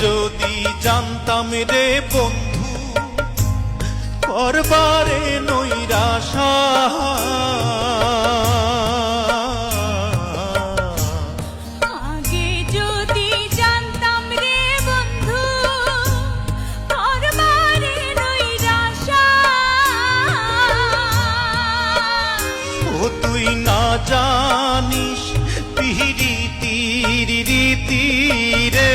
যদি জানতাম রে বন্ধু করবারে নৈরাশা, আগে যদি জানতাম রে বন্ধু করবারে নৈরাশা, ও তুই না জানিস পিরিতির রীতি রে।